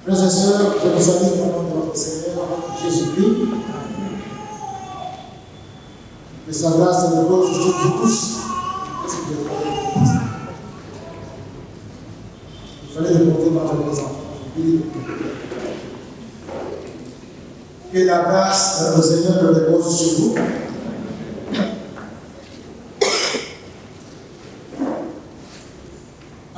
Frères et sœurs, je vous salue au nom de notre Seigneur Jésus-Christ. Que sa grâce repose sur vous tous. Qu'est-ce que vous faites? Il fallait remonter par la présence. Que la grâce de notre Seigneur repose sur vous.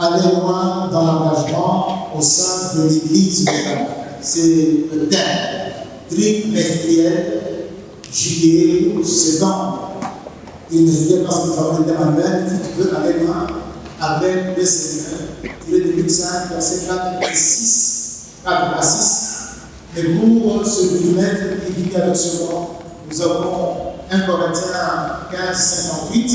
Aller loin dans l'engagement au sein de l'Église locale. C'est le thème trimestriel, juillet, septembre. Trimestriel parce que nous avons le thème annuel. Si tu veux aller loin avec le Seigneur, tiré de Luc 5, verset 4 et 6, 4 à 6. Et pour ce trimestre qui vit avec ce mois, nous avons 1 Corinthiens 15, 58.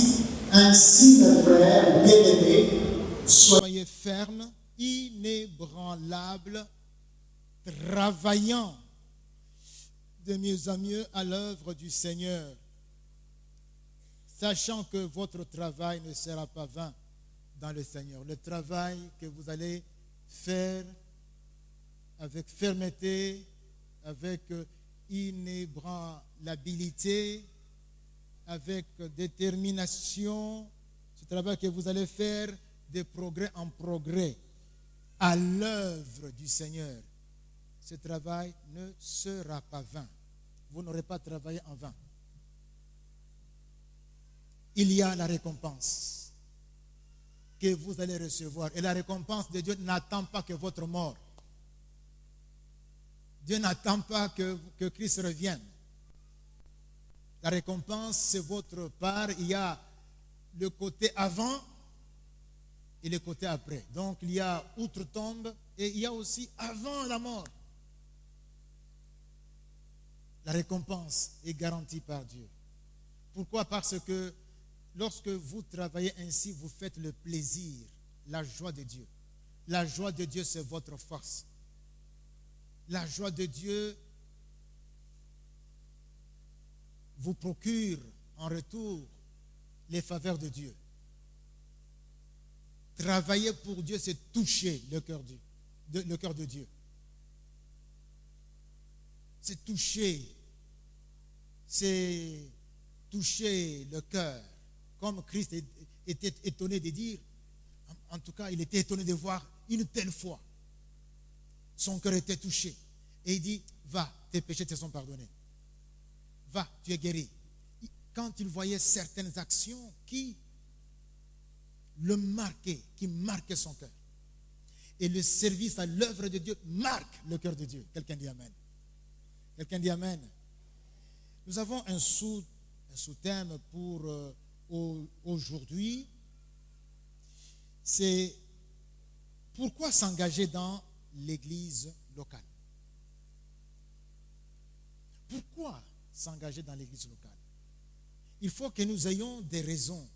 Ainsi, mes frères bien-aimés, soyez fermes, inébranlables, travaillant de mieux en mieux à l'œuvre du Seigneur, sachant que votre travail ne sera pas vain dans le Seigneur. Le travail que vous allez faire avec fermeté, avec inébranlabilité, avec détermination, ce travail que vous allez faire de progrès en progrès à l'œuvre du Seigneur, ce travail ne sera pas vain. Vous n'aurez pas travaillé en vain. Il y a la récompense que vous allez recevoir. Et la récompense de Dieu n'attend pas que votre mort. Dieu n'attend pas que Christ revienne. La récompense, c'est votre part. Il y a le côté avant et le côté après. Donc, il y a outre-tombe et il y a aussi avant la mort. La récompense est garantie par Dieu. Pourquoi? Parce que lorsque vous travaillez ainsi, vous faites le plaisir, la joie de Dieu. La joie de Dieu, c'est votre force. La joie de Dieu vous procure en retour les faveurs de Dieu. Travailler pour Dieu, c'est toucher le cœur de Dieu. C'est toucher le cœur. Comme Christ était étonné de dire, en tout cas, il était étonné de voir une telle foi. Son cœur était touché. Et il dit, va, tes péchés te sont pardonnés. Va, tu es guéri. Quand il voyait certaines actions qui le marquaient, qui marquaient son cœur. Et le service à l'œuvre de Dieu marque le cœur de Dieu. Quelqu'un dit Amen. Quelqu'un dit Amen. Nous avons un sous-thème pour aujourd'hui. C'est pourquoi s'engager dans l'église locale. Pourquoi s'engager dans l'église locale? Il faut que nous ayons des raisons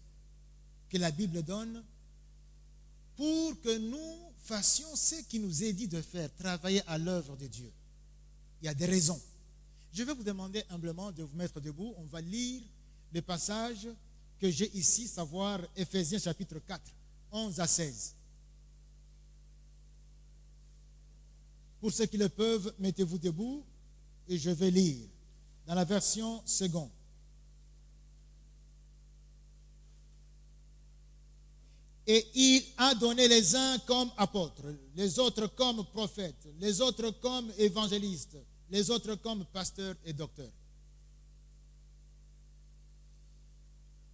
que la Bible donne pour que nous fassions ce qui nous est dit de faire, travailler à l'œuvre de Dieu. Il y a des raisons. Je vais vous demander humblement de vous mettre debout. On va lire le passage que j'ai ici, savoir Éphésiens chapitre 4, 11 à 16. Pour ceux qui le peuvent, mettez-vous debout et je vais lire dans la version seconde. Et il a donné les uns comme apôtres, les autres comme prophètes, les autres comme évangélistes, les autres comme pasteurs et docteurs.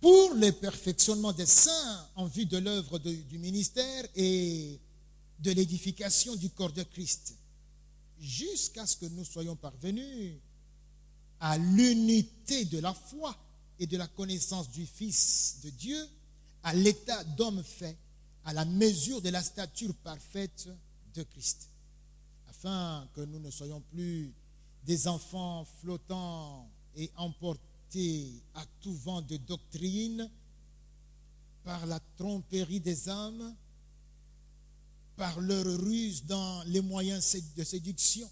Pour le perfectionnement des saints en vue de l'œuvre du ministère et de l'édification du corps de Christ, jusqu'à ce que nous soyons parvenus à l'unité de la foi et de la connaissance du Fils de Dieu, à l'état d'homme fait, à la mesure de la stature parfaite de Christ, afin que nous ne soyons plus des enfants flottants et emportés à tout vent de doctrine par la tromperie des âmes, par leur ruse dans les moyens de séduction,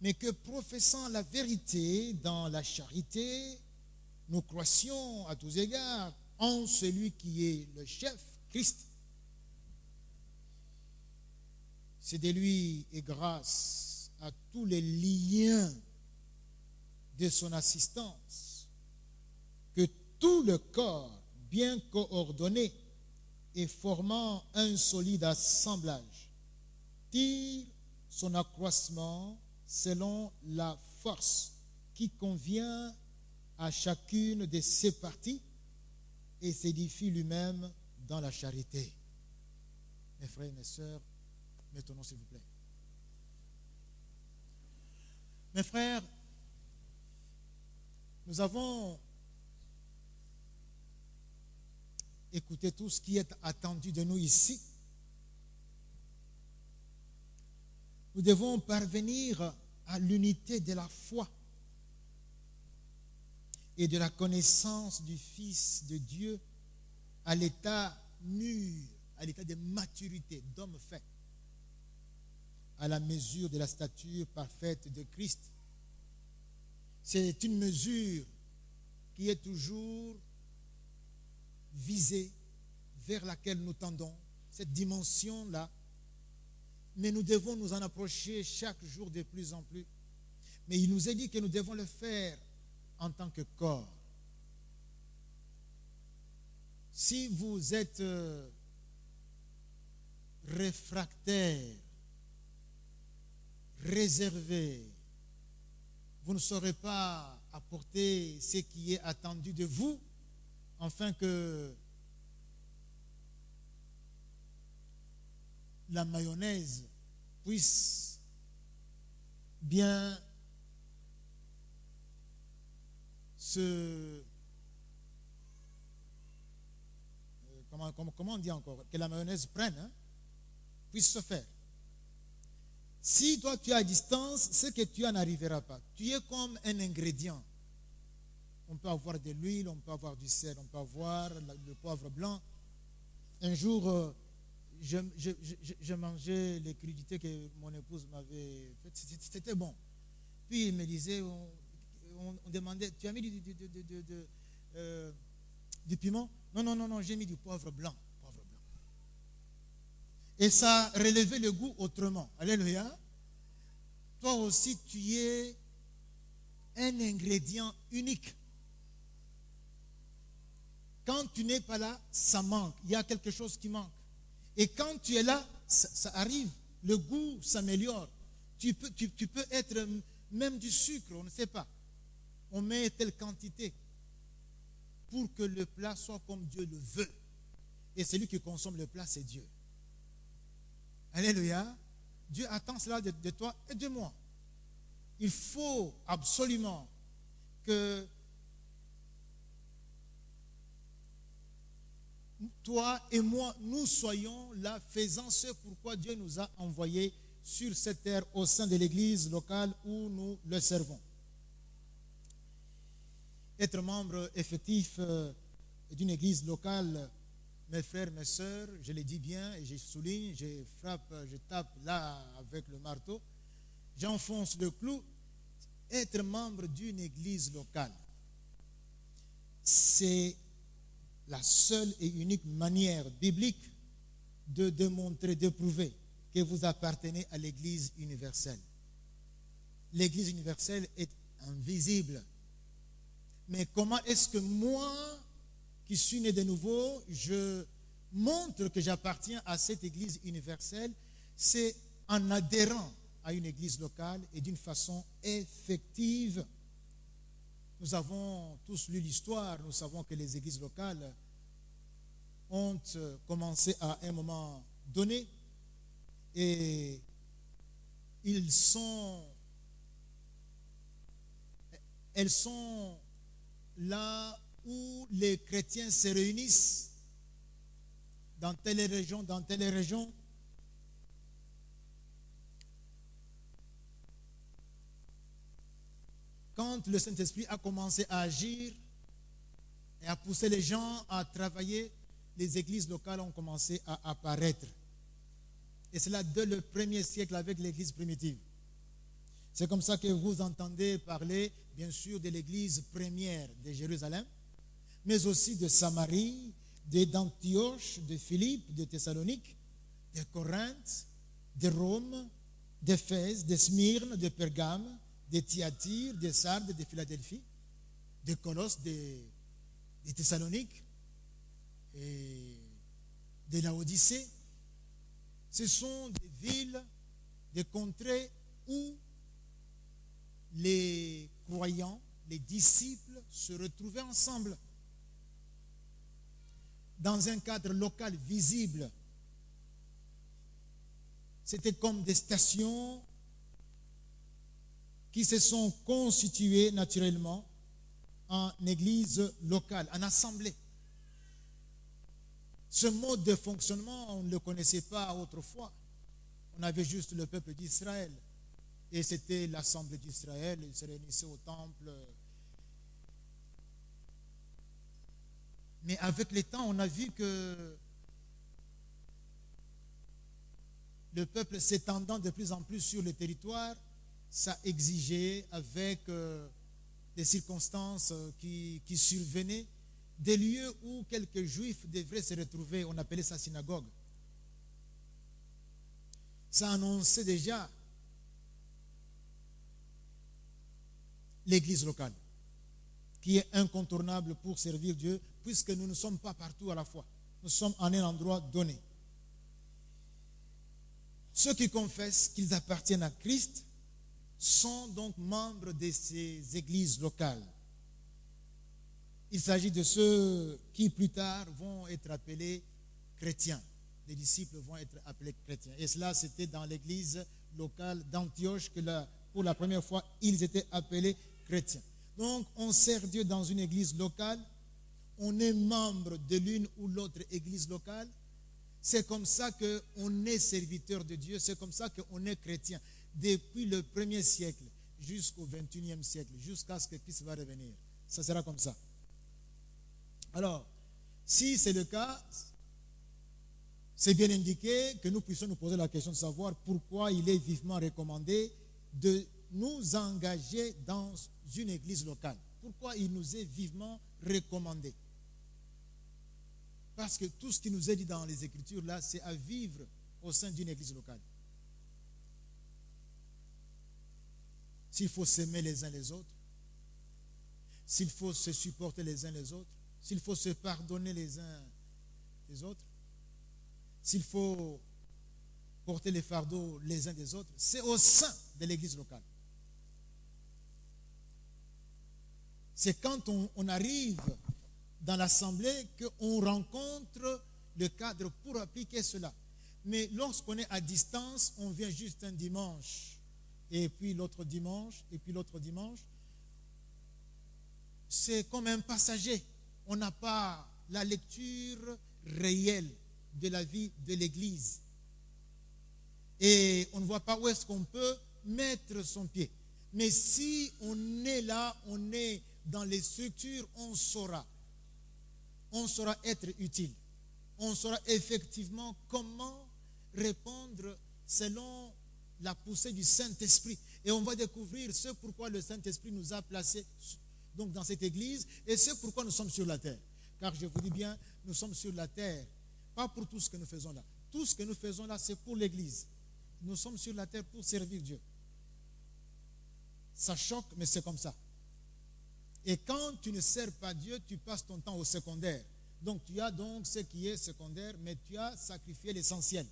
mais que professant la vérité dans la charité, nous croissions à tous égards en celui qui est le chef, Christ. C'est de lui et grâce à tous les liens de son assistance que tout le corps, bien coordonné et formant un solide assemblage, tire son accroissement selon la force qui convient à chacune de ses parties et s'édifie lui-même dans la charité. Mes frères et mes sœurs, mettons-nous s'il vous plaît. Mes frères, nous avons écouté tout ce qui est attendu de nous ici. Nous devons parvenir à l'unité de la foi et de la connaissance du Fils de Dieu à l'état mûr, à l'état de maturité, d'homme fait, à la mesure de la stature parfaite de Christ. C'est une mesure qui est toujours visée, vers laquelle nous tendons, cette dimension-là. Mais nous devons nous en approcher chaque jour de plus en plus. Mais il nous est dit que nous devons le faire en tant que corps. Si vous êtes réfractaire, réservé, vous ne saurez pas apporter ce qui est attendu de vous, afin que la mayonnaise puisse bien se... Comment on dit encore? Que la mayonnaise prenne, puisse se faire. Si toi tu es à distance, c'est que tu n'arriveras pas. Tu es comme un ingrédient. On peut avoir de l'huile, on peut avoir du sel, on peut avoir le poivre blanc. Un jour, je mangeais les crudités que mon épouse m'avait faites. C'était bon. Puis il me disait, on demandait, tu as mis du piment? Non, j'ai mis du poivre blanc. Et ça relevait le goût autrement. Alléluia. Toi aussi, tu es un ingrédient unique. Quand tu n'es pas là, ça manque. Il y a quelque chose qui manque. Et quand tu es là, ça arrive. Le goût s'améliore. Tu peux être même du sucre, on ne sait pas. On met telle quantité pour que le plat soit comme Dieu le veut. Et celui qui consomme le plat, c'est Dieu. Alléluia. Dieu attend cela de toi et de moi. Il faut absolument que toi et moi, nous soyons là faisant ce pourquoi Dieu nous a envoyés sur cette terre au sein de l'église locale où nous le servons. Être membre effectif d'une église locale, mes frères, mes sœurs, je le dis bien et je souligne, je frappe, je tape là avec le marteau, j'enfonce le clou. Être membre d'une église locale, c'est la seule et unique manière biblique de démontrer, de prouver que vous appartenez à l'église universelle. L'église universelle est invisible. Mais comment est-ce que moi, qui suis né de nouveau, je montre que j'appartiens à cette église universelle? C'est en adhérant à une église locale et d'une façon effective. Nous avons tous lu l'histoire, nous savons que les églises locales ont commencé à un moment donné et elles sont là où les chrétiens se réunissent dans telle région. Quand le Saint-Esprit a commencé à agir et à pousser les gens à travailler, les églises locales ont commencé à apparaître. Et c'est là dès le 1er siècle avec l'église primitive. C'est comme ça que vous entendez parler, bien sûr, de l'église première de Jérusalem, mais aussi de Samarie, d'Antioche, de Philippe, de Thessalonique, de Corinthe, de Rome, d'Éphèse, de Smyrne, de Pergame, de Thyatire, de Sardes, de Philadelphie, de Colosse, de Thessalonique et de Laodicée. Ce sont des villes, des contrées où les croyants, les disciples se retrouvaient ensemble dans un cadre local visible. C'était comme des stations qui se sont constituées naturellement en église locale, en assemblée. Ce mode de fonctionnement, on ne le connaissait pas autrefois. On avait juste le peuple d'Israël. Et c'était l'assemblée d'Israël. Ils se réunissaient au temple. Mais avec le temps, on a vu que le peuple s'étendant de plus en plus sur le territoire, ça exigeait, avec des circonstances qui survenaient, des lieux où quelques juifs devraient se retrouver. On appelait ça synagogue. Ça annonçait déjà l'église locale, qui est incontournable pour servir Dieu, puisque nous ne sommes pas partout à la fois. Nous sommes en un endroit donné. Ceux qui confessent qu'ils appartiennent à Christ sont donc membres de ces églises locales. Il s'agit de ceux qui plus tard vont être appelés chrétiens. Les disciples vont être appelés chrétiens. Et cela, c'était dans l'église locale d'Antioche que pour la première fois, ils étaient appelés chrétiens. Donc, on sert Dieu dans une église locale. On est membre de l'une ou l'autre église locale. C'est comme ça qu'on est serviteur de Dieu. C'est comme ça qu'on est chrétien. Depuis le 1er siècle jusqu'au 21e siècle, jusqu'à ce que Christ va revenir. Ça sera comme ça. Alors, si c'est le cas, c'est bien indiqué que nous puissions nous poser la question de savoir pourquoi il est vivement recommandé de nous engager dans une église locale. Pourquoi il nous est vivement recommandé? Parce que tout ce qui nous est dit dans les Écritures, là, c'est à vivre au sein d'une église locale. S'il faut s'aimer les uns les autres, s'il faut se supporter les uns les autres, s'il faut se pardonner les uns les autres, s'il faut porter les fardeaux les uns des autres, c'est au sein de l'église locale. C'est quand on arrive dans l'assemblée qu'on rencontre le cadre pour appliquer cela. Mais lorsqu'on est à distance, on vient juste un dimanche, et puis l'autre dimanche, et puis l'autre dimanche. C'est comme un passager. On n'a pas la lecture réelle de la vie de l'Église. Et on ne voit pas où est-ce qu'on peut mettre son pied. Mais si on est là, on est dans les structures, on saura être utile. On saura effectivement comment répondre selon la poussée du Saint-Esprit. Et on va découvrir ce pourquoi le Saint-Esprit nous a placés donc dans cette église, et c'est pourquoi nous sommes sur la terre. Car je vous dis bien, nous sommes sur la terre, pas pour tout ce que nous faisons là. Tout ce que nous faisons là, c'est pour l'église. Nous sommes sur la terre pour servir Dieu. Ça choque, mais c'est comme ça. Et quand tu ne sers pas Dieu, tu passes ton temps au secondaire. Donc tu as donc ce qui est secondaire, mais tu as sacrifié l'essentiel.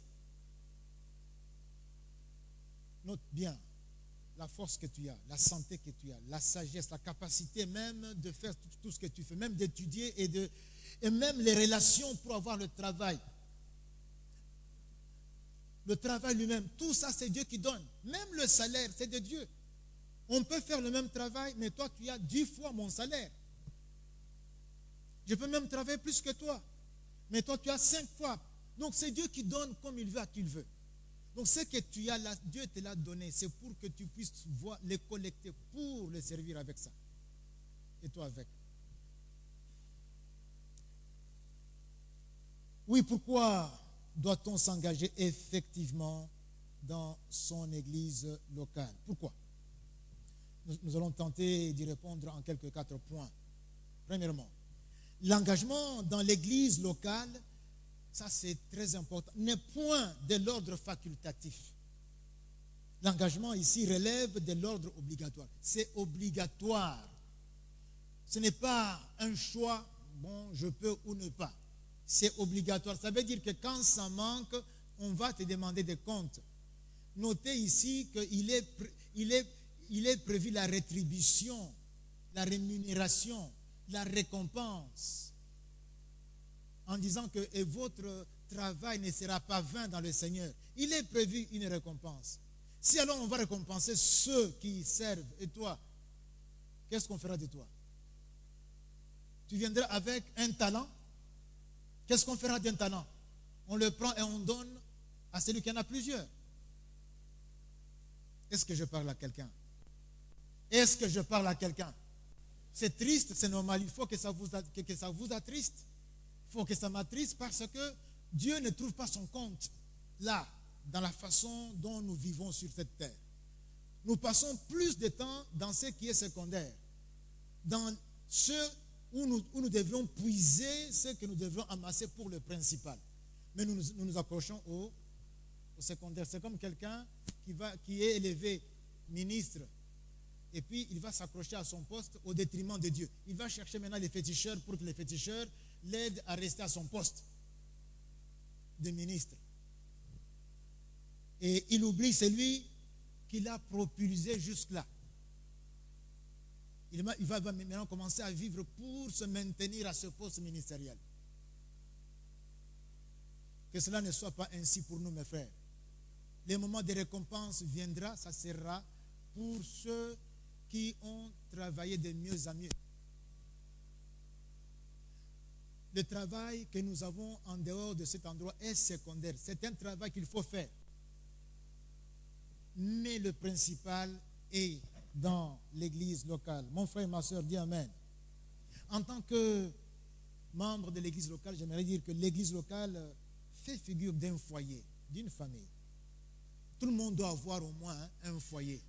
Note bien la force que tu as, la santé que tu as, la sagesse, la capacité même de faire tout ce que tu fais, même d'étudier et même les relations pour avoir le travail. Le travail lui-même, tout ça c'est Dieu qui donne. Même le salaire, c'est de Dieu. On peut faire le même travail, mais toi tu as 10 fois mon salaire. Je peux même travailler plus que toi, mais toi tu as 5 fois. Donc c'est Dieu qui donne comme il veut à qui il veut. Donc ce que tu as là, Dieu te l'a donné, c'est pour que tu puisses les collecter pour les servir avec ça. Et toi avec. Oui, pourquoi doit-on s'engager effectivement dans son église locale? Pourquoi? Nous allons tenter d'y répondre en quelques 4 points. Premièrement, l'engagement dans l'église locale, ça c'est très important, n'est point de l'ordre facultatif. L'engagement ici relève de l'ordre obligatoire. C'est obligatoire. Ce n'est pas un choix, bon, je peux ou ne pas. C'est obligatoire. Ça veut dire que quand ça manque, on va te demander des comptes. Notez ici qu'il est prévu la rétribution, la rémunération, la récompense. En disant que et votre travail ne sera pas vain dans le Seigneur. Il est prévu une récompense. Si alors on va récompenser ceux qui servent, et toi, qu'est-ce qu'on fera de toi? Tu viendras avec un talent. Qu'est-ce qu'on fera d'un talent? On le prend et on donne à celui qui en a plusieurs. Est-ce que je parle à quelqu'un? Est-ce que je parle à quelqu'un? C'est triste, c'est normal. Il faut que ça vous attriste. Il faut que ça m'attriste parce que Dieu ne trouve pas son compte là, dans la façon dont nous vivons sur cette terre. Nous passons plus de temps dans ce qui est secondaire, dans ce où nous devrions puiser ce que nous devrions amasser pour le principal. Mais nous nous accrochons au secondaire. C'est comme quelqu'un qui est élevé ministre et puis il va s'accrocher à son poste au détriment de Dieu. Il va chercher maintenant les féticheurs pour que les féticheurs l'aident à rester à son poste de ministre. Et il oublie celui qui l'a propulsé jusque-là. Il va maintenant commencer à vivre pour se maintenir à ce poste ministériel. Que cela ne soit pas ainsi pour nous, mes frères. Les moments de récompense viendra, ça sera pour ceux qui ont travaillé de mieux en mieux. Le travail que nous avons en dehors de cet endroit est secondaire. C'est un travail qu'il faut faire. Mais le principal est dans l'église locale. Mon frère et ma soeur, dis Amen. En tant que membre de l'église locale, j'aimerais dire que l'église locale fait figure d'un foyer, d'une famille. Tout le monde doit avoir au moins un foyer.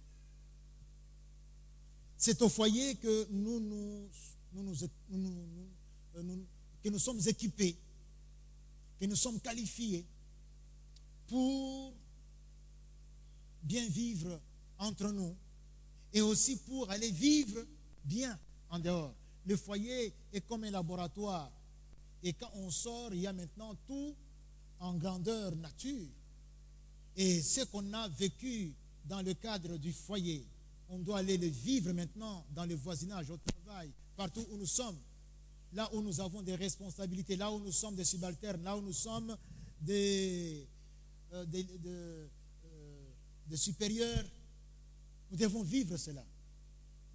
C'est au foyer que que nous sommes équipés, que nous sommes qualifiés pour bien vivre entre nous et aussi pour aller vivre bien en dehors. Le foyer est comme un laboratoire et quand on sort, il y a maintenant tout en grandeur nature. Et ce qu'on a vécu dans le cadre du foyer, on doit aller le vivre maintenant dans le voisinage, au travail, partout où nous sommes. Là où nous avons des responsabilités, là où nous sommes des subalternes, là où nous sommes des supérieurs, nous devons vivre cela.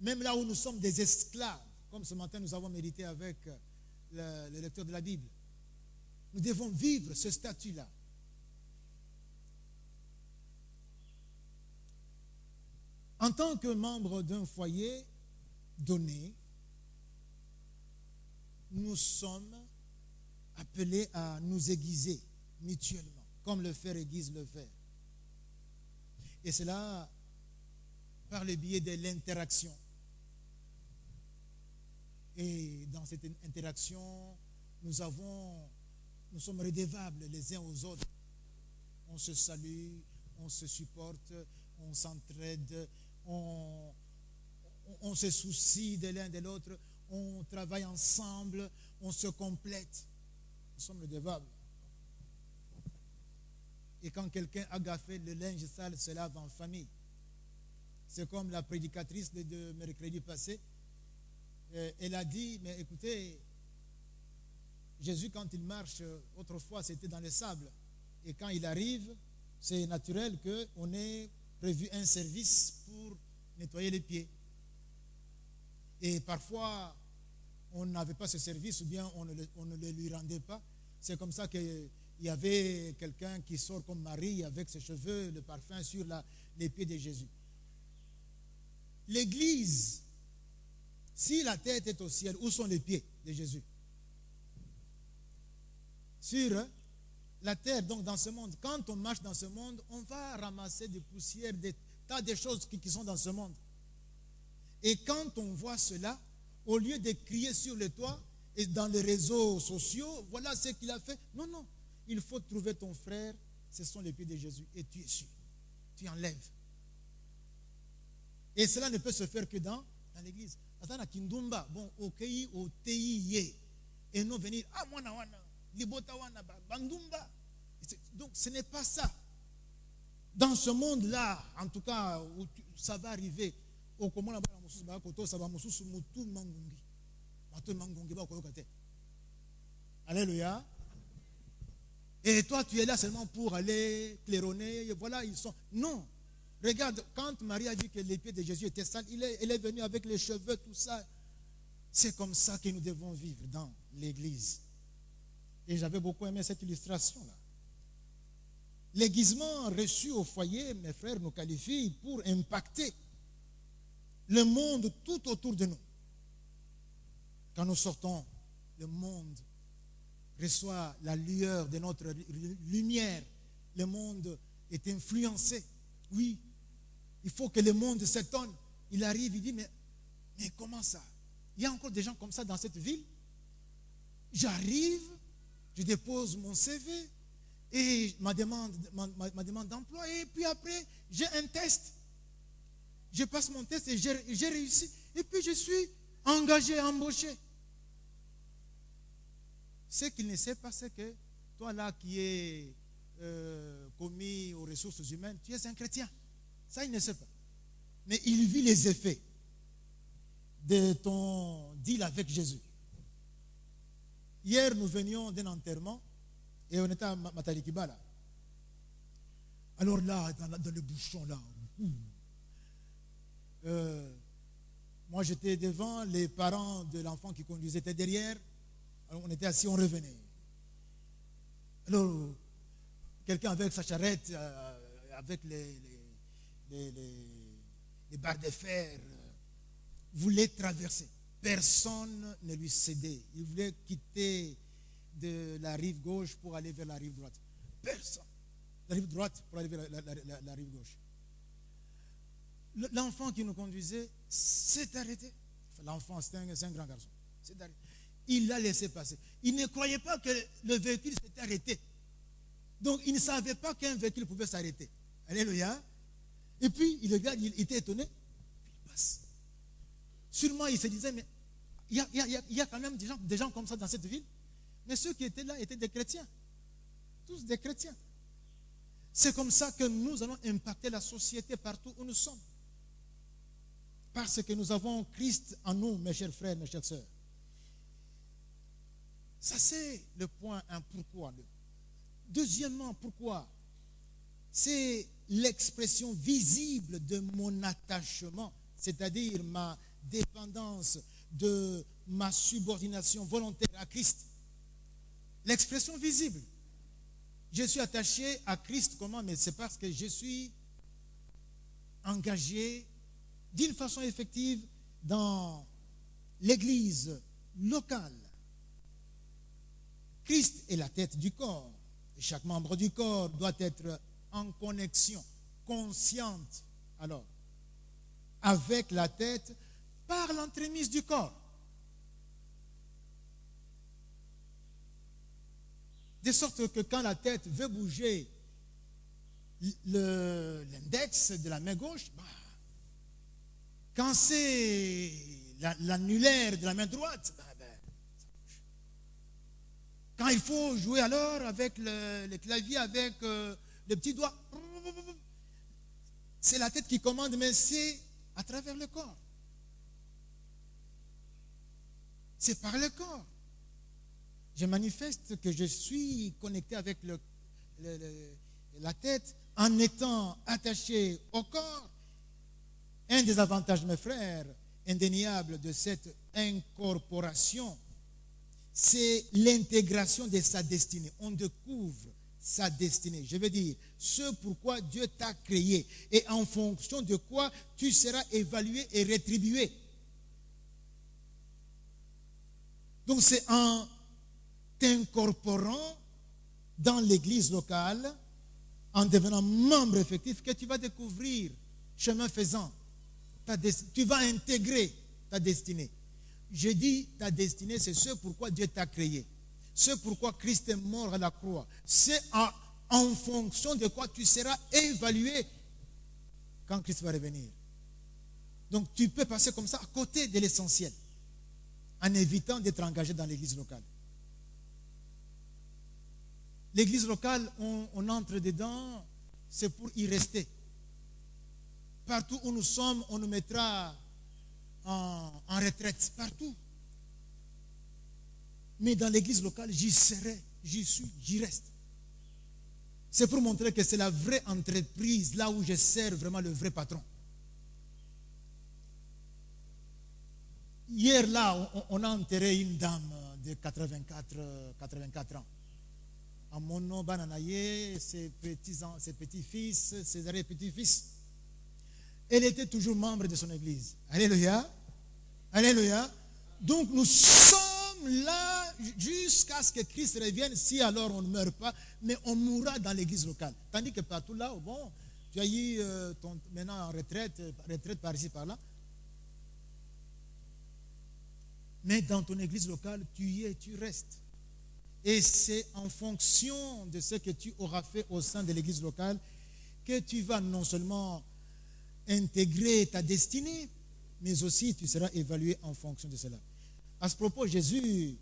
Même là où nous sommes des esclaves, comme ce matin nous avons médité avec le lecteur de la Bible, nous devons vivre ce statut-là. En tant que membre d'un foyer donné, nous sommes appelés à nous aiguiser mutuellement, comme le fer aiguise le fer. Et cela par le biais de l'interaction. Et dans cette interaction, nous sommes redevables les uns aux autres. On se salue, on se supporte, on s'entraide, on se soucie de l'un de l'autre, on travaille ensemble, on se complète. Nous sommes redevables. Et quand quelqu'un a gaffé, le linge sale se lave en famille. C'est comme la prédicatrice de mercredi passé. Elle a dit, mais écoutez, Jésus quand il marche, autrefois c'était dans le sable. Et quand il arrive, c'est naturel qu'on ait prévu un service pour nettoyer les pieds. Et parfois, on n'avait pas ce service ou bien on ne le lui rendait pas. C'est comme ça qu'il y avait quelqu'un qui sort comme Marie avec ses cheveux, le parfum sur les pieds de Jésus. L'église, si la tête est au ciel, où sont les pieds de Jésus? Sur la terre, donc dans ce monde. Quand on marche dans ce monde, on va ramasser des poussières, des tas de choses qui sont dans ce monde. Et quand on voit cela, au lieu de crier sur le toit et dans les réseaux sociaux, voilà ce qu'il a fait. Non, non. Il faut trouver ton frère, ce sont les pieds de Jésus. Et tu essuies. Tu enlèves. Et cela ne peut se faire que dans l'église. Atana kindumba, bon, okei, oteiye. Et non venir, ah, mwana wana, libota wana, bandumba. Donc, ce n'est pas ça. Dans ce monde-là, en tout cas, où ça va arriver, au comment ça va Alléluia. Et toi, tu es là seulement pour aller claironner. Et voilà, ils sont. Non. Regarde, quand Marie a dit que les pieds de Jésus étaient sales, elle est venue avec les cheveux, tout ça. C'est comme ça que nous devons vivre dans l'église. Et j'avais beaucoup aimé cette illustration-là. L'aiguisement reçu au foyer, mes frères, nous qualifie pour impacter le monde tout autour de nous. Quand nous sortons, le monde reçoit la lueur de notre lumière. Le monde est influencé. Oui, il faut que le monde s'étonne. Il arrive, il dit, mais comment ça? Il y a encore des gens comme ça dans cette ville. J'arrive, je dépose mon CV et ma demande d'emploi. Et puis après, j'ai un test. Je passe mon test et j'ai réussi. Et puis je suis engagé, embauché. Ce qu'il ne sait pas, c'est que toi là qui es commis aux ressources humaines, tu es un chrétien. Ça, il ne sait pas. Mais il vit les effets de ton deal avec Jésus. Hier, nous venions d'un enterrement et on était à Matarikiba là. Alors là, dans le bouchon là, moi j'étais devant, les parents de l'enfant qui conduisait étaient derrière. Alors on était assis, on revenait. Alors, quelqu'un avec sa charrette, avec les barres de fer, voulait traverser. Personne ne lui cédait. Il voulait quitter de la rive gauche pour aller vers la rive droite. Personne. La rive droite pour aller vers la rive gauche. L'enfant qui nous conduisait s'est arrêté. L'enfant, c'est un grand garçon. S'est arrêté. Il l'a laissé passer. Il ne croyait pas que le véhicule s'était arrêté. Donc, il ne savait pas qu'un véhicule pouvait s'arrêter. Alléluia. Et puis, il regarde, il était étonné. Puis il passe. Sûrement, il se disait, mais il y a quand même des gens comme ça dans cette ville. Mais ceux qui étaient là étaient des chrétiens. Tous des chrétiens. C'est comme ça que nous allons impacter la société partout où nous sommes. Parce que nous avons Christ en nous, mes chers frères, mes chères sœurs. Ça, c'est le point 1. Pourquoi? Deuxièmement, pourquoi? C'est l'expression visible de mon attachement, c'est-à-dire ma dépendance, de ma subordination volontaire à Christ. L'expression visible. Je suis attaché à Christ, comment? Mais c'est parce que je suis engagé d'une façon effective dans l'église locale. Christ est la tête du corps. Et chaque membre du corps doit être en connexion, consciente, alors, avec la tête par l'entremise du corps. De sorte que quand la tête veut bouger l'index de la main gauche, quand c'est l'annulaire de la main droite, ça bouge. Quand il faut jouer alors avec le clavier, avec le petit doigt, c'est la tête qui commande, mais c'est à travers le corps. C'est par le corps. Je manifeste que je suis connecté avec la tête en étant attaché au corps. Un des avantages, mes frères, indéniables de cette incorporation, c'est l'intégration de sa destinée. On découvre sa destinée. Je veux dire, ce pourquoi Dieu t'a créé et en fonction de quoi tu seras évalué et rétribué. Donc c'est en t'incorporant dans l'église locale, en devenant membre effectif, que tu vas découvrir, chemin faisant, tu vas intégrer ta destinée. Je dis ta destinée, c'est ce pourquoi Dieu t'a créé. Ce pourquoi Christ est mort à la croix. C'est en fonction de quoi tu seras évalué quand Christ va revenir. Donc tu peux passer comme ça à côté de l'essentiel, en évitant d'être engagé dans l'église locale. L'église locale, on entre dedans, c'est pour y rester. Partout où nous sommes, on nous mettra en retraite, partout. Mais dans l'église locale, j'y serai, j'y suis, j'y reste. C'est pour montrer que c'est la vraie entreprise, là où je sers vraiment le vrai patron. Hier, là, on a enterré une dame de 84 ans. À mon nom, Bananaye, ses petits-fils, ses arrière-petits-fils. Elle était toujours membre de son église. Alléluia. Alléluia. Donc nous sommes là jusqu'à ce que Christ revienne, si alors on ne meurt pas, mais on mourra dans l'église locale. Tandis que partout là, bon, tu as eu maintenant en retraite par ici, par là. Mais dans ton église locale, tu y es, tu restes. Et c'est en fonction de ce que tu auras fait au sein de l'église locale que tu vas non seulement intégrer ta destinée, mais aussi tu seras évalué en fonction de cela. À ce propos, Jésus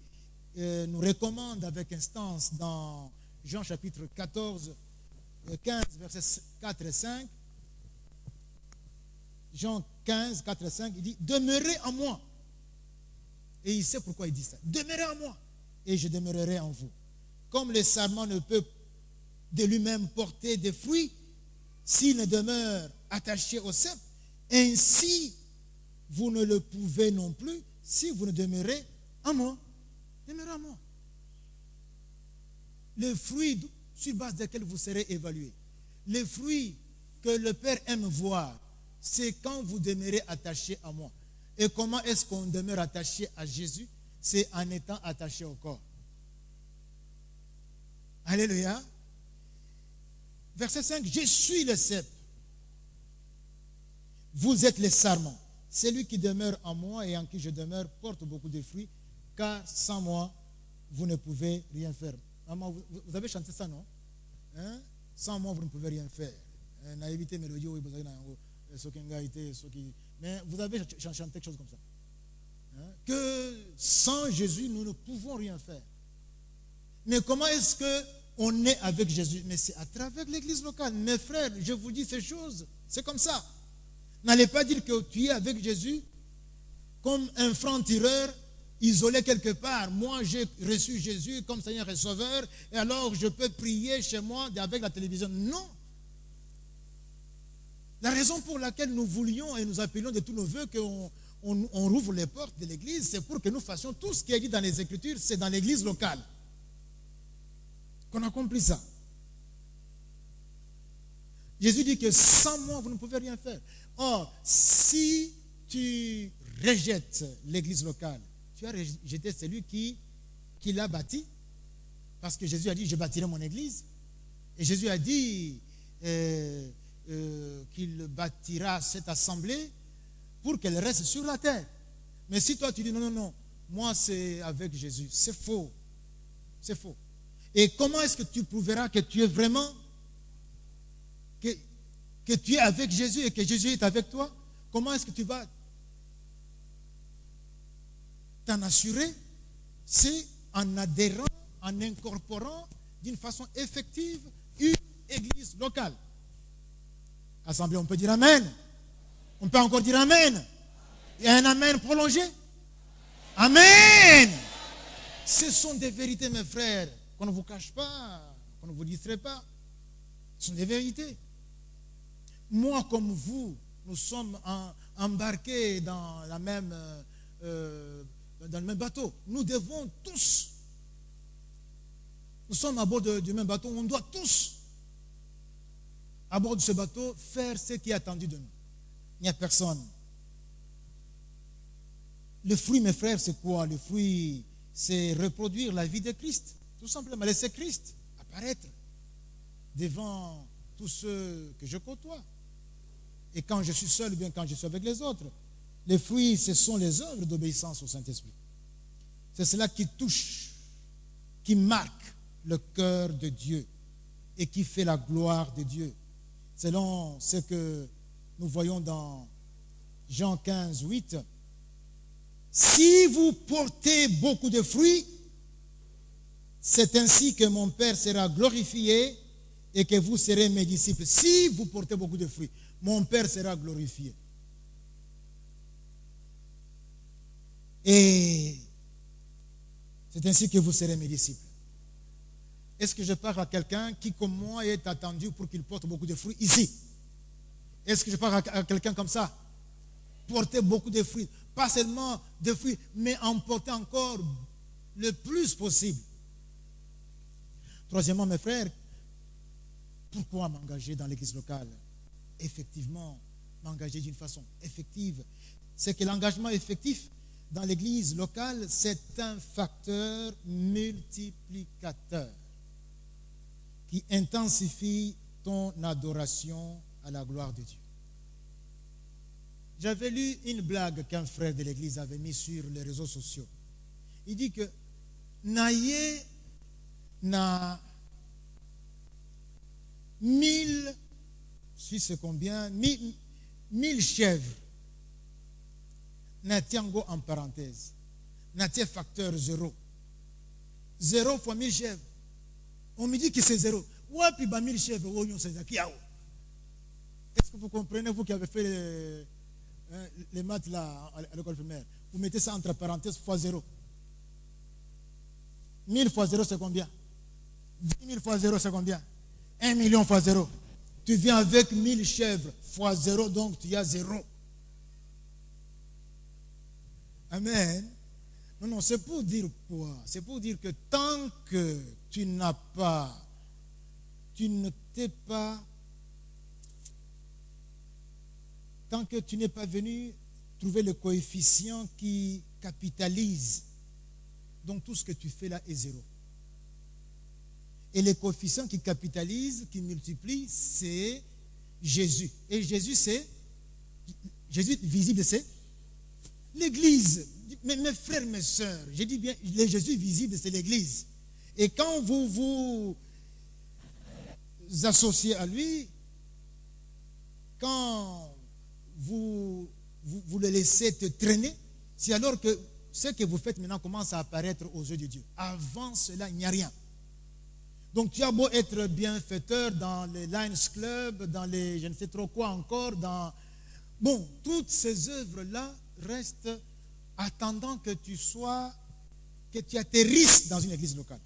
nous recommande avec instance dans Jean chapitre 14, 15, versets 4 et 5. Jean 15, 4 et 5, il dit « Demeurez en moi ». Et il sait pourquoi il dit ça. « Demeurez en moi et je demeurerai en vous. Comme le sarment ne peut de lui-même porter des fruits s'il ne demeure attaché au cep, ainsi vous ne le pouvez non plus si vous ne demeurez en moi. » Demeurez en moi. Les fruits sur base desquels vous serez évalués, les fruits que le Père aime voir, c'est quand vous demeurez attaché à moi. Et comment est-ce qu'on demeure attaché à Jésus? C'est en étant attaché au corps. Alléluia. Verset 5, je suis le cep. Vous êtes les sarments. Celui qui demeure en moi et en qui je demeure porte beaucoup de fruits, car sans moi, vous ne pouvez rien faire. Maman, vous avez chanté ça, non? Hein? Sans moi, vous ne pouvez rien faire. Naïveté, mélodie, mais vous avez chanté quelque chose comme ça. Hein? Que sans Jésus, nous ne pouvons rien faire. Mais comment est-ce qu'on est avec Jésus? Mais c'est à travers l'église locale. Mes frères, je vous dis ces choses. C'est comme ça. N'allez pas dire que tu es avec Jésus comme un franc-tireur isolé quelque part. Moi, j'ai reçu Jésus comme Seigneur et Sauveur, et alors je peux prier chez moi avec la télévision. Non. La raison pour laquelle nous voulions et nous appelions de tous nos voeux qu'on rouvre les portes de l'église, c'est pour que nous fassions tout ce qui est dit dans les Écritures, c'est dans l'église locale qu'on accomplit ça. Jésus dit que sans moi, vous ne pouvez rien faire. Or, si tu rejettes l'église locale, tu as rejeté celui qui l'a bâti, parce que Jésus a dit, je bâtirai mon église. Et Jésus a dit qu'il bâtira cette assemblée pour qu'elle reste sur la terre. Mais si toi tu dis, non, non, non, moi c'est avec Jésus, c'est faux. C'est faux. Et comment est-ce que tu prouveras que tu es vraiment, que tu es avec Jésus et que Jésus est avec toi? Comment est-ce que tu vas t'en assurer? C'est en adhérant, en incorporant d'une façon effective une église locale. Assemblée, on peut dire Amen. On peut encore dire Amen. Il y a un Amen prolongé. Amen. Ce sont des vérités, mes frères, qu'on ne vous cache pas, qu'on ne vous distrait pas. Ce sont des vérités. Moi comme vous, nous sommes embarqués dans le même bateau. Nous devons tous, nous sommes à bord du même bateau, on doit tous, à bord de ce bateau, faire ce qui est attendu de nous. Il n'y a personne. Le fruit, mes frères, c'est quoi? Le fruit, c'est reproduire la vie de Christ. Tout simplement, laisser Christ apparaître devant tous ceux que je côtoie. Et quand je suis seul, ou bien quand je suis avec les autres. Les fruits, ce sont les œuvres d'obéissance au Saint-Esprit. C'est cela qui touche, qui marque le cœur de Dieu et qui fait la gloire de Dieu. Selon ce que nous voyons dans Jean 15, 8. Si vous portez beaucoup de fruits, c'est ainsi que mon Père sera glorifié et que vous serez mes disciples. Si vous portez beaucoup de fruits, mon Père sera glorifié. Et c'est ainsi que vous serez mes disciples. Est-ce que je parle à quelqu'un qui, comme moi, est attendu pour qu'il porte beaucoup de fruits ici? Est-ce que je parle à quelqu'un comme ça? Porter beaucoup de fruits. Pas seulement de fruits, mais en porter encore le plus possible. Troisièmement, mes frères, pourquoi m'engager dans l'église locale? Effectivement, m'engager d'une façon effective. C'est que l'engagement effectif dans l'église locale, c'est un facteur multiplicateur qui intensifie ton adoration à la gloire de Dieu. J'avais lu une blague qu'un frère de l'église avait mis sur les réseaux sociaux. Il dit que Naye n'a 1000, si c'est combien, 1000 chèvres. Natiango en parenthèse. Natia facteur 0. 0 fois 1000 chèvres. On me dit que c'est 0. Wapi ba 1000 chèvres. Est-ce que vous comprenez, vous qui avez fait les maths là à l'école primaire? Vous mettez ça entre parenthèses fois 0. 1000 fois 0 c'est combien? 10 000 fois 0 c'est combien? 1 million fois 0. Tu viens avec 1000 chèvres fois 0, donc tu as 0. Amen. Non, c'est pour dire quoi? C'est pour dire que tant que tu ne t'es pas, tant que tu n'es pas venu trouver le coefficient qui capitalise, donc tout ce que tu fais là est 0. Et le coefficient qui capitalise, qui multiplie, c'est Jésus. Et Jésus visible, c'est l'Église. Mes frères, mes sœurs, je dis bien, le Jésus visible, c'est l'Église. Et quand vous vous associez à lui, quand vous le laissez te traîner, c'est alors que ce que vous faites maintenant commence à apparaître aux yeux de Dieu. Avant cela, il n'y a rien. Donc tu as beau être bienfaiteur dans les Lions Club, dans les je ne sais trop quoi encore, bon, toutes ces œuvres-là restent attendant que tu atterrisses dans une église locale.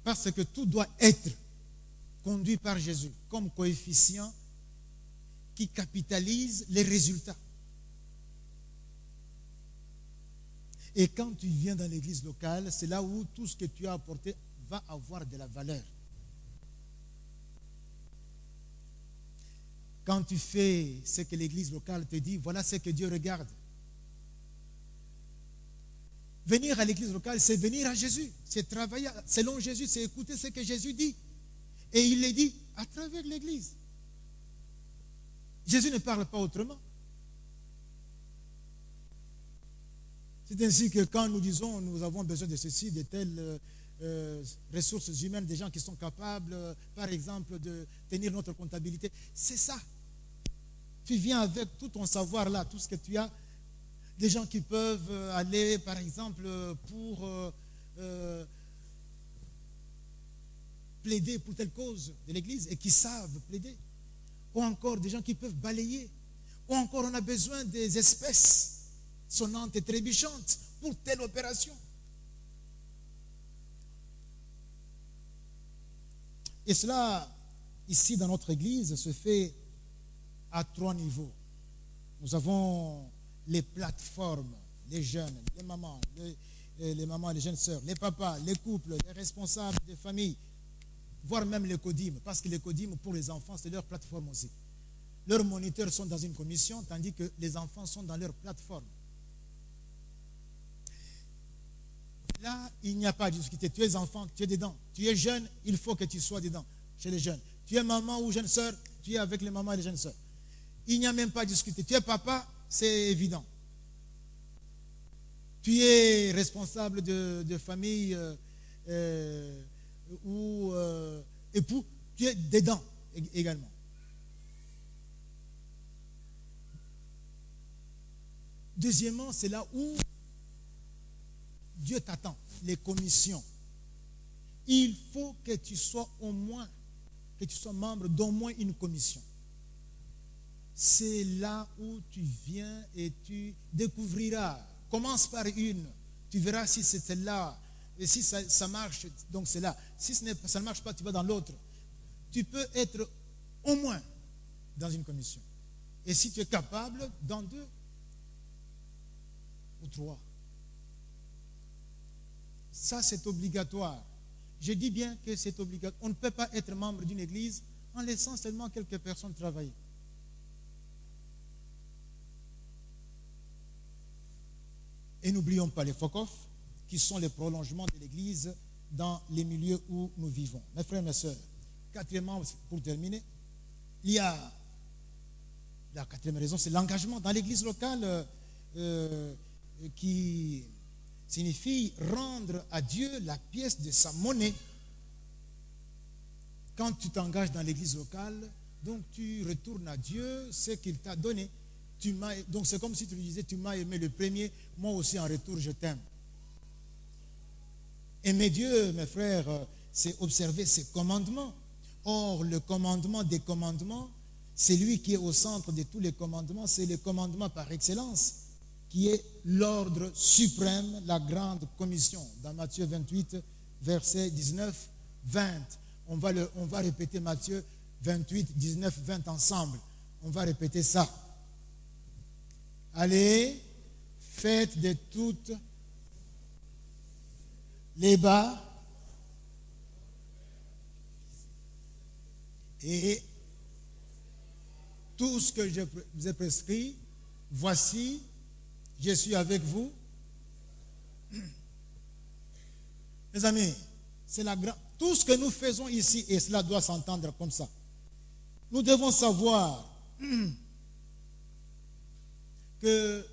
Parce que tout doit être conduit par Jésus comme coefficient qui capitalise les résultats. Et quand tu viens dans l'église locale, c'est là où tout ce que tu as apporté va avoir de la valeur. Quand tu fais ce que l'église locale te dit, voilà ce que Dieu regarde. Venir à l'église locale, c'est venir à Jésus. C'est travailler selon Jésus, c'est écouter ce que Jésus dit. Et il le dit à travers l'église. Jésus ne parle pas autrement. C'est ainsi que quand nous disons nous avons besoin de ceci, de telles ressources humaines, des gens qui sont capables, par exemple, de tenir notre comptabilité, c'est ça. Tu viens avec tout ton savoir là, tout ce que tu as. Des gens qui peuvent aller, par exemple, pour plaider pour telle cause de l'Église et qui savent plaider. Ou encore des gens qui peuvent balayer. Ou encore on a besoin des espèces sonnantes et trébuchantes pour telle opération. Et cela, ici dans notre Église, se fait à 3 niveaux. Nous avons les plateformes, les jeunes, les mamans, les jeunes sœurs, les papas, les couples, les responsables des familles, voire même les CODIM, parce que les CODIM, pour les enfants, c'est leur plateforme aussi. Leurs moniteurs sont dans une commission, tandis que les enfants sont dans leur plateforme. Là, il n'y a pas à discuter. Tu es enfant, tu es dedans. Tu es jeune, il faut que tu sois dedans, chez les jeunes. Tu es maman ou jeune sœur, tu es avec les mamans et les jeunes sœurs. Il n'y a même pas à discuter. Tu es papa, c'est évident. Tu es responsable de famille ou époux, tu es dedans également. Deuxièmement, c'est là où Dieu t'attend, les commissions. Il faut que tu sois membre d'au moins une commission. C'est là où tu viens et tu découvriras. Commence par une. Tu verras si c'est celle-là. Et si ça marche, donc c'est là. Si ça ne marche pas, tu vas dans l'autre. Tu peux être au moins dans une commission. Et si tu es capable, dans 2 ou 3. Ça, c'est obligatoire. Je dis bien que c'est obligatoire. On ne peut pas être membre d'une église en laissant seulement quelques personnes travailler. Et n'oublions pas les FOCOF, qui sont les prolongements de l'église dans les milieux où nous vivons. Mes frères et mes sœurs, quatrièmement, pour terminer, il y a la quatrième raison, c'est l'engagement dans l'église locale qui signifie rendre à Dieu la pièce de sa monnaie. Quand tu t'engages dans l'église locale, donc tu retournes à Dieu ce qu'il t'a donné. Donc c'est comme si tu lui disais, tu m'as aimé le premier, moi aussi en retour je t'aime. Aimer Dieu, mes frères, c'est observer ses commandements. Or, le commandement des commandements, c'est lui qui est au centre de tous les commandements, c'est le commandement par excellence, qui est l'ordre suprême, la grande commission. Dans Matthieu 28, versets 19, 20. On va répéter Matthieu 28, 19, 20 ensemble. On va répéter ça. Allez, faites de toutes les bas et tout ce que je vous ai prescrit, voici, je suis avec vous. Mes amis, c'est tout ce que nous faisons ici, et cela doit s'entendre comme ça. Nous devons savoir que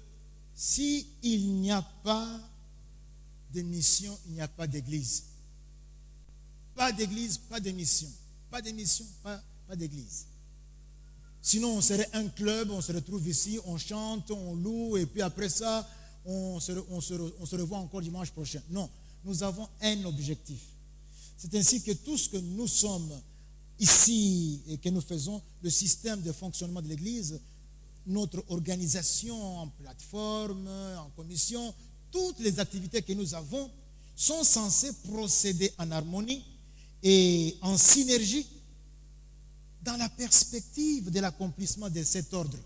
s'il n'y a pas de mission, il n'y a pas d'église. Pas d'église, pas de mission. Pas de mission, pas d'église. Sinon, on serait un club, on se retrouve ici, on chante, on loue, et puis après ça, on se revoit encore dimanche prochain. Non, nous avons un objectif. C'est ainsi que tout ce que nous sommes ici et que nous faisons, le système de fonctionnement de l'Église, notre organisation en plateforme, en commission, toutes les activités que nous avons sont censées procéder en harmonie et en synergie dans la perspective de l'accomplissement de cet ordre.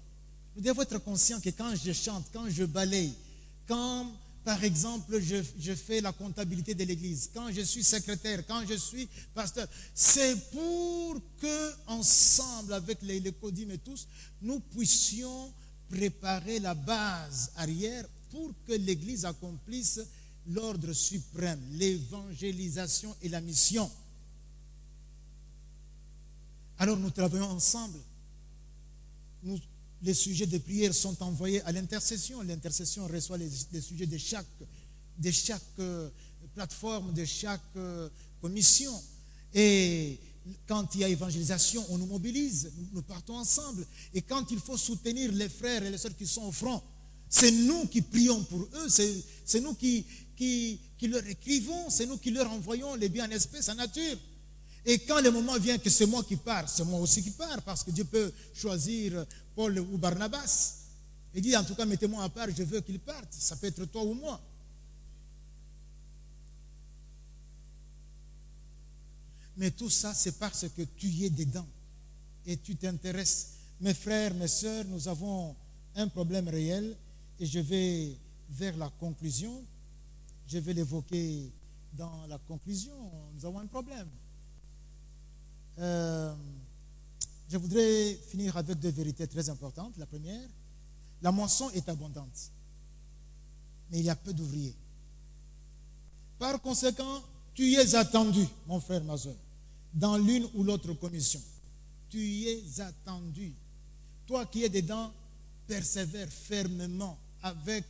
Nous devons être conscients que quand je chante, quand je balaye, quand, par exemple, je fais la comptabilité de l'Église, quand je suis secrétaire, quand je suis pasteur, c'est pour que, ensemble, avec les CODIM et tous, nous puissions préparer la base arrière pour que l'Église accomplisse l'ordre suprême, l'évangélisation et la mission. Alors nous travaillons ensemble. Les sujets de prière sont envoyés à l'intercession. L'intercession reçoit les sujets de chaque plateforme, de chaque commission. Et quand il y a évangélisation, on nous mobilise, nous partons ensemble. Et quand il faut soutenir les frères et les sœurs qui sont au front, c'est nous qui prions pour eux, c'est nous qui leur écrivons, c'est nous qui leur envoyons les biens en espèces, en nature. Et quand le moment vient que c'est moi qui pars, c'est moi aussi qui pars, parce que Dieu peut choisir Paul ou Barnabas. Il dit, en tout cas, mettez-moi à part, je veux qu'il parte. Ça peut être toi ou moi. Mais tout ça, c'est parce que tu y es dedans et tu t'intéresses. Mes frères, mes sœurs, nous avons un problème réel et je vais vers la conclusion. Je vais l'évoquer dans la conclusion. Nous avons un problème. Je voudrais finir avec 2 vérités très importantes. La première, la moisson est abondante, mais il y a peu d'ouvriers. Par conséquent, tu y es attendu, mon frère, ma soeur, dans l'une ou l'autre commission. Tu y es attendu. Toi qui es dedans, persévère fermement, avec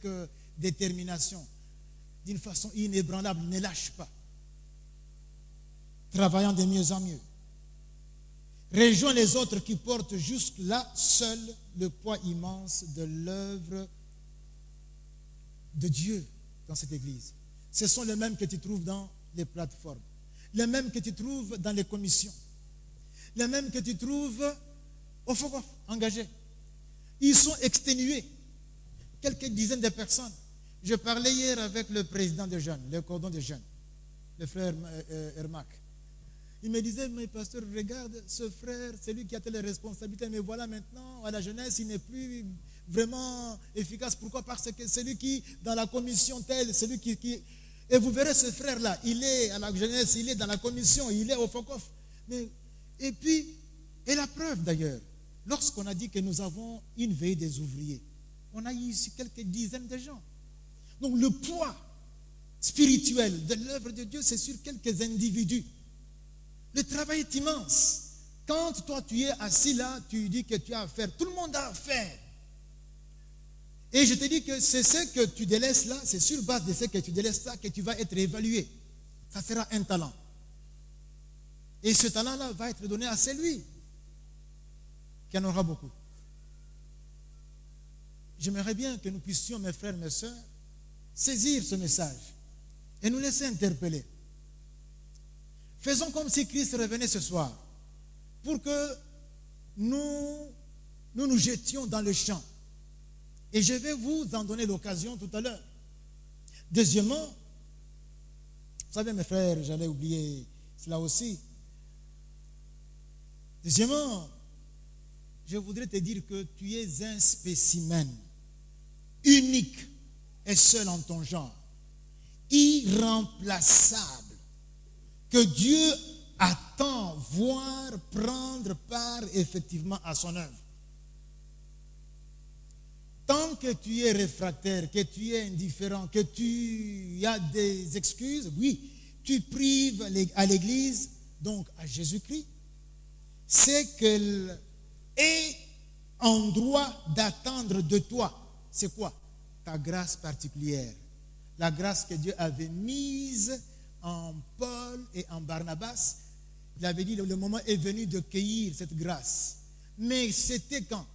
détermination, d'une façon inébranlable, ne lâche pas. Travaillant de mieux en mieux. Rejoins les autres qui portent jusque-là seuls le poids immense de l'œuvre de Dieu dans cette église. Ce sont les mêmes que tu trouves dans les plateformes, les mêmes que tu trouves dans les commissions, les mêmes que tu trouves au FOCOF, engagés. Ils sont exténués, quelques dizaines de personnes. Je parlais hier avec le président des jeunes, le cordon des jeunes, le frère Hermac. Il me disait, mais pasteur, regarde ce frère, c'est lui qui a telle responsabilité, mais voilà maintenant, à la jeunesse, il n'est plus vraiment efficace. Pourquoi? Parce que celui qui, dans la commission telle, celui qui... Et vous verrez ce frère-là, il est à la jeunesse, il est dans la commission, il est au FOCOF. Et puis, et la preuve d'ailleurs, lorsqu'on a dit que nous avons une veille des ouvriers, on a eu ici quelques dizaines de gens. Donc le poids spirituel de l'œuvre de Dieu, c'est sur quelques individus. Le travail est immense. Quand toi tu es assis là, tu dis que tu as à faire. Tout le monde a à faire. Et je te dis que c'est ce que tu délaisses là, c'est sur base de ce que tu délaisses là que tu vas être évalué. Ça sera un talent. Et ce talent-là va être donné à celui qui en aura beaucoup. J'aimerais bien que nous puissions, mes frères, mes sœurs, saisir ce message et nous laisser interpeller. Faisons comme si Christ revenait ce soir pour que nous jetions dans le champ. Et je vais vous en donner l'occasion tout à l'heure. Deuxièmement, vous savez mes frères, j'allais oublier cela aussi. Deuxièmement, je voudrais te dire que tu es un spécimen unique et seul en ton genre, irremplaçable, que Dieu attend voir prendre part effectivement à son œuvre. Tant que tu es réfractaire, que tu es indifférent, que tu as des excuses, oui, tu prives à l'Église, donc à Jésus-Christ, c'est qu'elle est en droit d'attendre de toi. C'est quoi? Ta grâce particulière. La grâce que Dieu avait mise en Paul et en Barnabas. Il avait dit le moment est venu de cueillir cette grâce. Mais c'était quand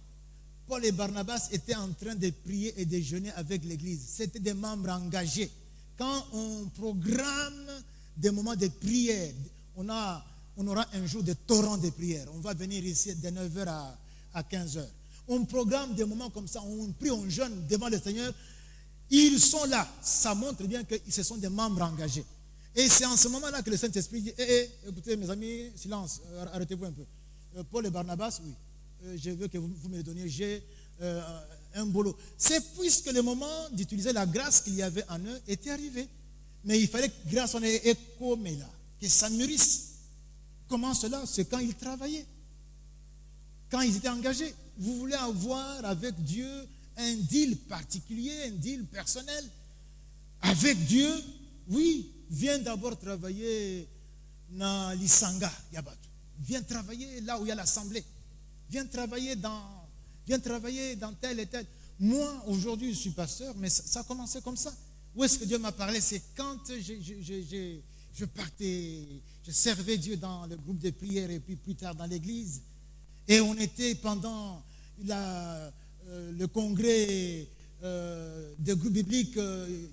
Paul et Barnabas étaient en train de prier et de jeûner avec l'Église. C'était des membres engagés. Quand on programme des moments de prière, on aura un jour de torrent de prière. On va venir ici de 9h à 15h. On programme des moments comme ça, on prie, on jeûne devant le Seigneur. Ils sont là. Ça montre bien que ce sont des membres engagés. Et c'est en ce moment-là que le Saint-Esprit dit, écoutez mes amis, silence, arrêtez-vous un peu. Paul et Barnabas, oui. Je veux que vous me le donniez, j'ai un boulot. C'est puisque le moment d'utiliser la grâce qu'il y avait en eux était arrivé. Mais il fallait que grâce en ait écomé là, que ça mûrisse. Comment cela? C'est quand ils travaillaient. Quand ils étaient engagés. Vous voulez avoir avec Dieu un deal particulier, un deal personnel. Avec Dieu, oui, viens d'abord travailler dans l'Isanga, Yabatu. Viens travailler là où il y a l'assemblée. Viens travailler dans tel et tel. Moi, aujourd'hui, je suis pasteur, mais ça a commencé comme ça. Où est-ce que Dieu m'a parlé? C'est quand je partais, je servais Dieu dans le groupe de prière et puis plus tard dans l'église. Et on était pendant le congrès des groupes bibliques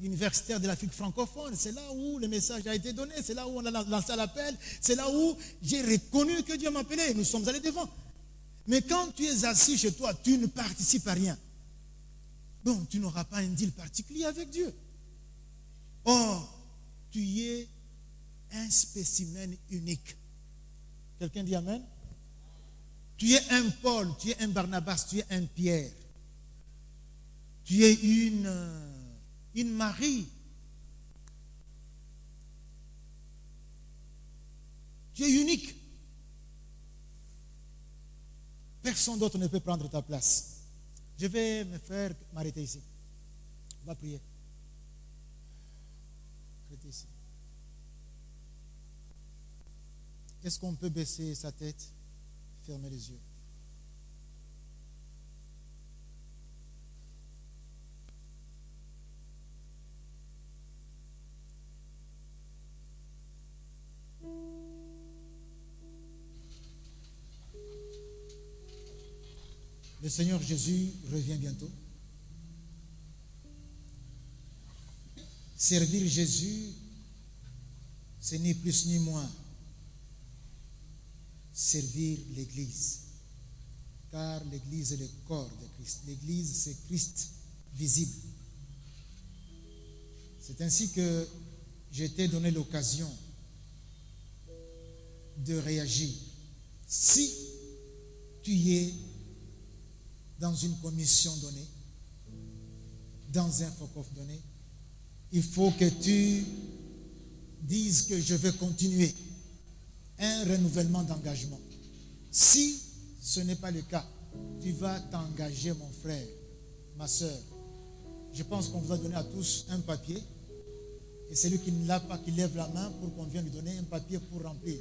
universitaires de l'Afrique francophone. C'est là où le message a été donné. C'est là où on a lancé l'appel. C'est là où j'ai reconnu que Dieu m'appelait. Nous sommes allés devant. Mais quand tu es assis chez toi, tu ne participes à rien. Donc, tu n'auras pas un deal particulier avec Dieu. Or, tu es un spécimen unique. Quelqu'un dit Amen? Tu es un Paul, tu es un Barnabas, tu es un Pierre. Tu es une Marie. Tu es unique. Personne d'autre ne peut prendre ta place. Je vais me faire m'arrêter ici. On va prier. Arrêtez ici. Est-ce qu'on peut baisser sa tête, fermer les yeux? Le Seigneur Jésus revient bientôt. Servir Jésus, c'est ni plus ni moins. Servir l'Église. Car l'Église est le corps de Christ. L'Église, c'est Christ visible. C'est ainsi que j'ai été donné l'occasion de réagir. Si tu es dans une commission donnée, dans un FOCOF donné, il faut que tu dises que je vais continuer un renouvellement d'engagement. Si ce n'est pas le cas, tu vas t'engager, mon frère, ma soeur. Je pense qu'on vous a donné à tous un papier. Et celui qui ne l'a pas, qui lève la main pour qu'on vienne lui donner un papier pour remplir.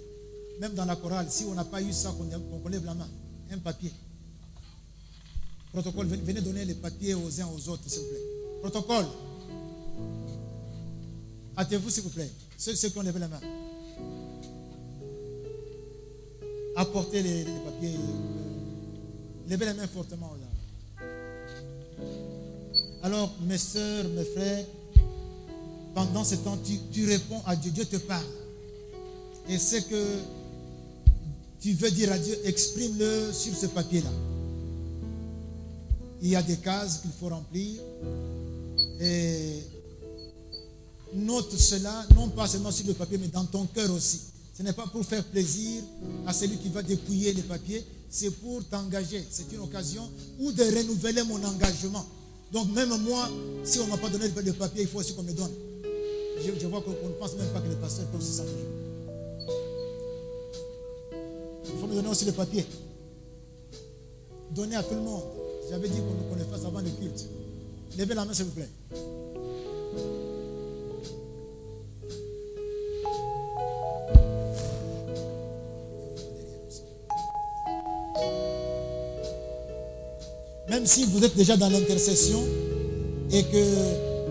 Même dans la chorale, si on n'a pas eu ça, qu'on lève la main, un papier. Protocole, venez donner les papiers aux uns aux autres, s'il vous plaît. Protocole. Hâtez-vous, s'il vous plaît. Ceux qui ont levé la main. Apportez les papiers. Levez la main fortement là. Alors, mes soeurs, mes frères, pendant ce temps, tu réponds à Dieu. Dieu te parle. Et ce que tu veux dire à Dieu, exprime-le sur ce papier-là. Il y a des cases qu'il faut remplir. Et note cela, non pas seulement sur le papier, mais dans ton cœur aussi. Ce n'est pas pour faire plaisir à celui qui va dépouiller les papiers, c'est pour t'engager. C'est une occasion ou de renouveler mon engagement. Donc même moi, si on ne m'a pas donné le papier, il faut aussi qu'on me donne. Je vois qu'on ne pense même pas que les pasteurs peuvent se s'engager. Il faut me donner aussi le papier. Donner à tout le monde. J'avais dit qu'on le fasse avant le culte. Levez la main, s'il vous plaît. Même si vous êtes déjà dans l'intercession et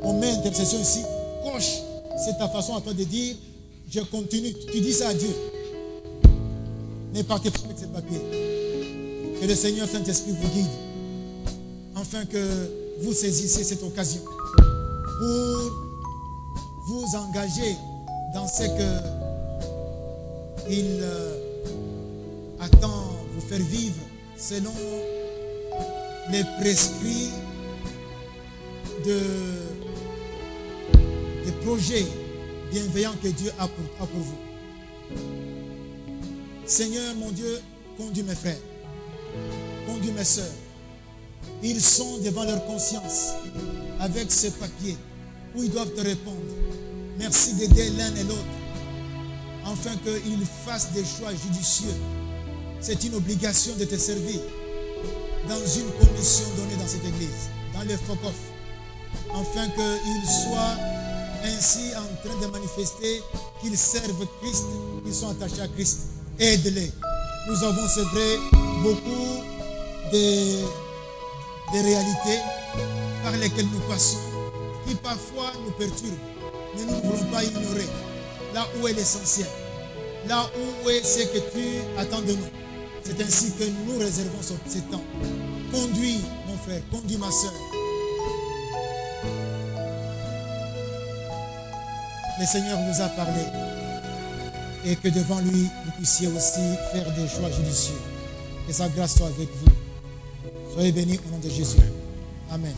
qu'on met intercession ici, coche. C'est ta façon à toi de dire, je continue. Tu dis ça à Dieu. Ne partez pas avec ces papiers. Que le Seigneur Saint-Esprit vous guide. Afin que vous saisissiez cette occasion pour vous engager dans ce qu'il attend vous faire vivre selon les prescrits des projets bienveillants que Dieu a pour vous. Seigneur, mon Dieu, conduis mes frères, conduis mes soeurs. Ils sont devant leur conscience avec ce papier où ils doivent te répondre. Merci d'aider l'un et l'autre afin qu'ils fassent des choix judicieux. C'est une obligation de te servir dans une commission donnée dans cette église, dans le FOCOF, afin qu'ils soient ainsi en train de manifester qu'ils servent Christ, qu'ils sont attachés à Christ. Aide-les. Nous avons, c'est vrai, beaucoup de réalités par lesquelles nous passons, qui parfois nous perturbent, mais nous ne voulons pas ignorer là où est l'essentiel, là où est ce que tu attends de nous. C'est ainsi que nous réservons ce temps. Conduis, mon frère, conduis ma soeur. Le Seigneur vous a parlé et que devant lui, vous puissiez aussi faire des choix judicieux. Que sa grâce soit avec vous. Soyez bénis au nom de Jésus. Amen.